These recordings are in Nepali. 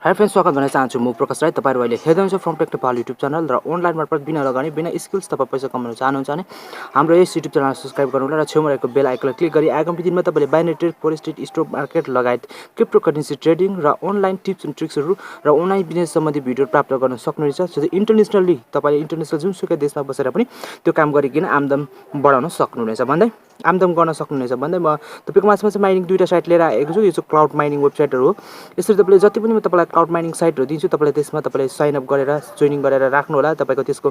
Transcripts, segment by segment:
हाई फ्रेन्ड्स, स्वागत गर्न चाहन्छु। म प्रकाश राई। तपाईहरु अहिले हेर्दै हुनुहुन्छ फ्रमटेक्hnepal युट्युब च्यानल र अनलाइन मार्फत बिना लगानी बिना स्किल्स तपाईं पैसा कमाउन चाहनुहुन्छ भने हाम्रो यस युट्युब च्यानललाई सब्स्क्राइब गर्नुहोला र छेउमा रहेको बेल आइकनलाई क्लिक गरी आगामी दिनमा तपाईले binary trade, forex trade, stock market लगायत क्रिप्टोकरेन्सी ट्रेडिङ र अनलाइन टिप्स एन्ड ट्रिक्सहरु र अनलाइन बिजनेस सम्बन्धी भिडियो प्राप्त गर्न सक्नुहुनेछ। जस्तै इन्टरनेसनली तपाईले इन्टरनेसनल जुनसुकै देशमा बसेर पनि त्यो काम गरिकिन आम्दानी बढाउन सक्नुहुनेछ भन्दै आम्दानी गर्न सक्नुहुनेछ भन्दै म तपाईको माझमा चाहिँ माइनिङ दुईटा साइट लिएर आएको छु। यो चाहिँ क्लाउड माइनिङ वेबसाइटहरु हो। यसरी तपाईले जति पनि म तपाईलाई क्लाउड माइनिङ साइटहरु दिन्छु, तपाईले त्यसमा तपाईले साइन अप गरेर जोइनिङ गरेर राख्नु होला। तपाईको त्यसको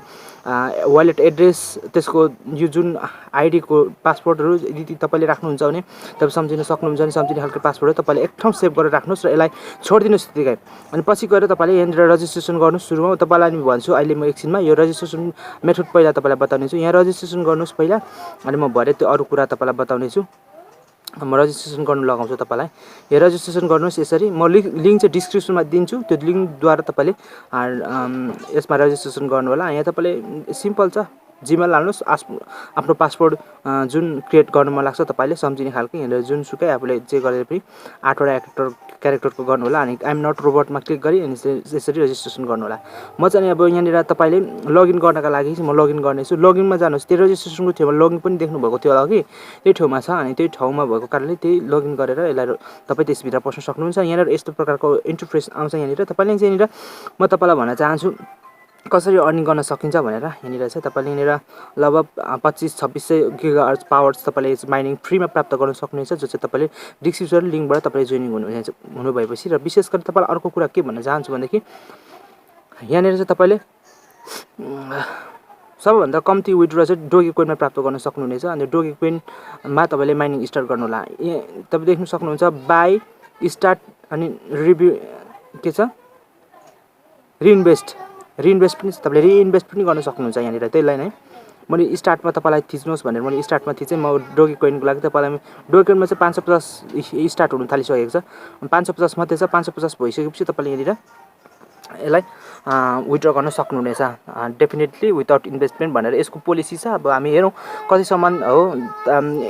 वालेट एड्रेस, त्यसको यो जुन आईडी को पासवर्डहरु यदि तपाईले राख्नुहुन्छ भने तपाई सम्झिन सक्नुहुन्छ भने सम्झिने खालको पासवर्ड तपाईले एक ठाउँ सेभ गरेर राख्नुस् र यसलाई छोड्दिनुस् त्यतिकै। अनि पछि गएर तपाईले यहाँनिर रजिस्ट्रेसन गर्नुस्। सुरुमा तपाईलाई नि भन्छु, अहिले म एकछिनमा यो रजिस्ट्रेसन मेथड पहिला तपाईलाई बताउने छु। यहाँ रजिस्ट्रेसन गर्नुस् पहिला, अनि म भरे त्यो अरु कुरा तपाईलाई बताउने छु। म रजिस्ट्रेसन गर्नु लगाउँछु तपाईलाई। यो रजिस्ट्रेसन गर्नुस् यसरी। म लिंक चाहिँ डिस्क्रिप्सनमा दिन्छु। त्यो लिंकद्वारा तपाईले यसमा रजिस्ट्रेसन गर्नु होला। यहाँ तपाईले सिम्पल छ, जीमेल हाल्नुस्, आफ्नो पासवर्ड जुन क्रिएट गर्न मन लाग्छ तपाईले सम्झिने खालको, यहाँ जुनसुकै आफुले जे गरेर पनि 8 वटा क्यारेक्टरको गर्नु होला। अनि आई एम नट रोबोटमा क्लिक गरी अनि यसरी रजिस्ट्रेसन गर्नु होला। म चाहिँ अब यहाँनिर तपाईले लगइन गर्नका लागि म लगइन गर्ने छु। लगइनमा जानुस्। त्यो रजिस्ट्रेसनको ठाउँमा लगइन पनि देख्नु भएको थियो होला कि त्यही ठाउँमा छ। अनि त्यही ठाउँमा भएको कारणले त्यही लगइन गरेर यसलाई तपाई त्यसभित्र पस्न सक्नुहुन्छ। यहाँनिर यस्तो प्रकारको इन्टरफेस आउँछ। यहाँनिर तपाईले यहाँनिर म तपाईलाई भन्न चाहन्छु कसरी अर्निङ गर्न सकिन्छ भनेर। यहाँनिर चाहिँ तपाईले यहाँनिर लगभग 25-2600 गिगाहर्ज पावर्स तपाईले माइनिङ फ्रीमा प्राप्त गर्न सक्नुहुन्छ, जो चाहिँ तपाईले डिस्क्रिप्सन लिंकबाट तपाईले जोइनिङ हुनु भएपछि। र विशेष गरी तपाईलाई अर्को कुरा के भन्न चाहन्छु भनेदेखि यहाँनिर चाहिँ तपाईले सबैभन्दा कम्ती विथड्र चाहिँ डोगी कोइनमा प्राप्त गर्न सक्नुहुनेछ। अनि डोगी कोइनमा तपाईले माइनिङ स्टार्ट गर्नु होला। तपाई देख्न सक्नुहुन्छ बाइ स्टार्ट अनि रिभ्यू के छ रिइन्भेस्ट पनि तपाईले रिइन्भेस्ट पनि गर्न सक्नुहुन्छ। यहाँनिर त्यसलाई नै मैले स्टार्टमा तपाईलाई थिच्नुस् भनेर मैले स्टार्टमा थिचे। म डोगी कोइनको लागि तपाईलाई डोगी कोइनमा चाहिँ 550 स्टार्ट हुन थालिसकेको छ। 550 मात्रै छ। 550 भइसकेपछि तपाईले यहाँनिर यसलाई विथड्र गर्न सक्नुहुनेछ डेफिनेटली विदाउट इन्भेस्टमेन्ट भनेर यसको पोलिसी छ। अब हामी हेरौँ कतिसम्म हो।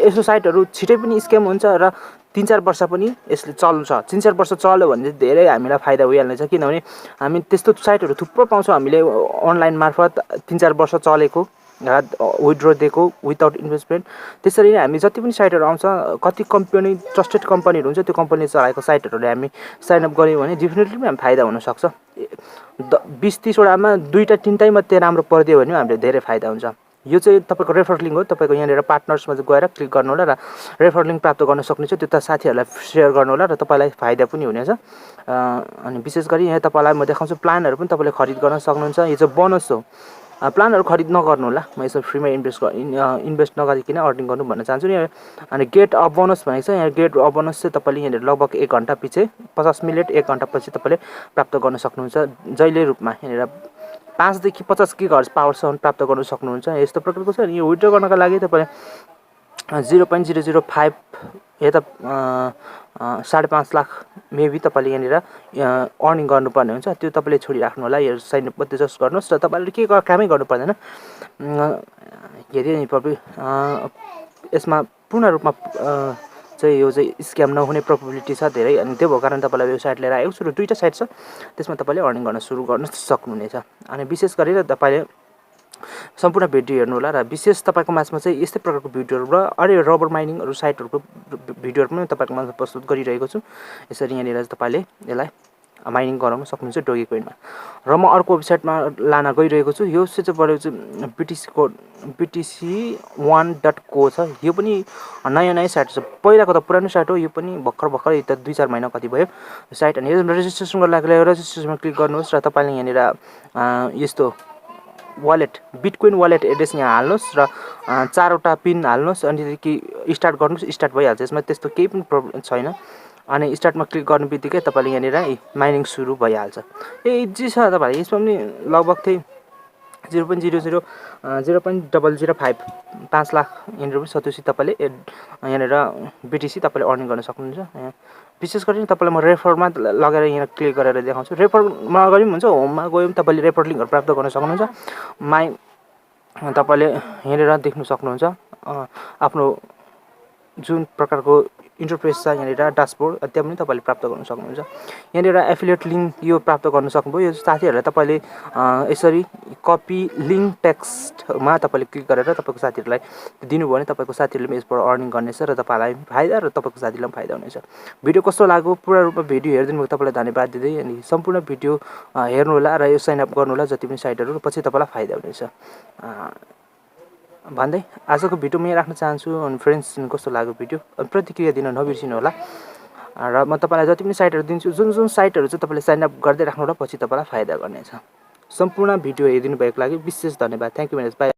यसो साइटहरु छिटै पनि स्क्याम हुन्छ र 3-4 वर्ष पनि यसले चल्छ। 3-4 वर्ष चल्यो भने धेरै हामीलाई फाइदा भइहाल्नेछ। किनभने हामी त्यस्तो साइटहरु थुप्रो पाउँछौँ हामीले अनलाइन मार्फत 3-4 वर्ष चलेको विथड्र दिएको विदाउट इन्भेस्टमेन्ट। त्यसरी नै हामी जति पनि साइटहरु आउँछ, कति कम्पनी ट्रस्टेड कम्पनीहरु हुन्छ, त्यो कम्पनीले चलाएको साइटहरुले हामी साइन अप गर्यौं भने डेफिनेटली हामी फाइदा हुन सक्छ। 20-30 वटामा 2-3 मात्रै राम्रो पर्दियो भने हामीले धेरै फाइदा हुन्छ। यो चाहिँ तपाईको रेफर लिंक हो। तपाईको यहाँनिर पार्टनर्समा गएर क्लिक गर्नु होला र रेफर लिंक प्राप्त गर्न सक्नुहुन्छ। त्यो त साथीहरुलाई शेयर गर्नु होला र तपाईलाई फाइदा पनि हुनेछ। अनि विशेष गरी यहाँ तपाईलाई म देखाउँछु प्लानहरु पनि तपाईले खरिद गर्न सक्नुहुन्छ। यो चाहिँ बोनस हो। प्लानहरु खरिद नगर्नु होला। म यसो फ्रीमा इन्भेस्ट नगरिकिन अर्निङ गर्नु भन्न चाहन्छु नि। अनि गेट अफ बोनस भनेको छ। यहाँ गेट अफ बोनस चाहिँ तपाईले यहाँनिर लगभग 1 घण्टा पछि 50 मिनेट 1 घण्टा पछि तपाईले प्राप्त गर्न सक्नुहुन्छ। जहिले रूपमा यहाँनिर 5 देखि 50 गिगाहर्ज पावरसम्म प्राप्त गर्न सक्नुहुन्छ। यस्तो प्रकारको छ। यो विथड्र गर्नका लागि तपाईले 0.005 या त 5.5 लाख मेबी तपाईले यहाँनिर अर्निङ गर्नुपर्ने हुन्छ। त्यो तपाईले छोडिराख्नु होला। यो साइन अप मात्रै जस्ट गर्नुस् र तपाईले के कामै गर्नु पर्दैन। यदि यसमा पूर्ण रूपमा चाहिँ यो चाहिँ स्क्याम नहुने प्रोबेबिलिटी छ धेरै। अनि त्यो भएको कारण तपाईलाई यो साइट लिएर आएको छु र दुईटा साइट छ। त्यसमा तपाईले अर्निङ गर्न सुरु गर्न सक्नुहुनेछ। अनि विशेष गरेर तपाईले सम्पूर्ण भिडियो हेर्नु होला। र विशेष तपाईको माझमा चाहिँ यस्तै प्रकारको भिडियोहरु र अरे रबर माइनिङहरु साइटहरुको भिडियोहरु पनि तपाईको माझमा प्रस्तुत गरिरहेको छु। यसरी यहाँनिर तपाईले यसलाई माइनिङ गराउन सक्नुहुन्छ डोगी कोइनमा। र म अर्को वेबसाइटमा लान गइरहेको छु। यो चाहिँ बडो चाहिँ BTC1.co छ। यो पनि नयाँ साइट छ। पहिलाको त पुरानो साइट हो। यो पनि भर्खर त 2-4 महिना कति भयो साइट। अनि यो रजिस्ट्रेसन गर्न लागि रजिस्ट्रेसनमा क्लिक गर्नुहोस् र तपाईले यहाँनिर यस्तो वालेट बिटकोइन वालेट एड्रेस यहाँ हाल्नुस् र 4 वटा पिन हाल्नुस्। अनि स्टार्ट गर्नुस्। स्टार्ट भइहाल्छ। यसमा त्यस्तो केही पनि प्रब्लम छैन। अनि स्टार्टमा क्लिक गर्नुबित्तिकै तपाईले यहाँनिर माइनिङ सुरु भइहाल्छ। इजी छ। तपाईले यसमा पनि लगभग चाहिँ 0.005 5 लाख यहाँनिर पनि सतुसी तपाईले यहाँनिर BTC तपाईले अर्निङ गर्न सक्नुहुन्छ। विशेष गरी तपाईलाई म रेफरमा लगेर यहाँ क्लिक गरेर देखाउँछु। रेफरमा गरि पनि हुन्छ। होममा गयो भने तपाईले रेफर लिंकहरु प्राप्त गर्न सक्नुहुन्छ। तपाईले यहाँनिर देख्न सक्नुहुन्छ आफ्नो जुन प्रकारको इन्टरफेस छ यहाँनिर डैशबोर्ड, त्यहाँ पनि तपाईले प्राप्त गर्न सक्नुहुन्छ। यहाँनिर एफिलिएट लिंक यो प्राप्त गर्न सक्नुभयो। यो साथीहरुलाई तपाईले यसरी कपी लिंक टेक्स्टमा तपाईले क्लिक गरेर तपाईको साथीहरुलाई दिनुभयो भने तपाईको साथीहरुले पनि यसबाट अर्निङ गर्नेछ र तपाईलाई फाइदा र तपाईको साथीलाई पनि फाइदा हुनेछ। भिडियो कस्तो लाग्यो पूर्ण रूपमा भिडियो हेर्दिनुभयो तपाईलाई धन्यवाद दिदै अनि सम्पूर्ण भिडियो हेर्नु होला र यो साइन अप गर्नु होला जति पनि साइटहरु, पछि तपाईलाई फाइदा हुनेछ भन्दै आजको भिडियो म यहाँ राख्न चाहन्छु। अनि फ्रेन्ड्स कस्तो लाग्यो भिडियो प्रतिक्रिया दिन नबिर्सिनु होला र म तपाईलाई जति पनि साइटहरु दिन्छु जुन जुन साइटहरु चाहिँ तपाईले साइन अप गर्दै राख्नु होला पछि तपाईलाई फाइदा गर्नेछ। सम्पूर्ण भिडियो हेरिदिनु भएको लागि विशेष धन्यवाद। Thank you very much. By.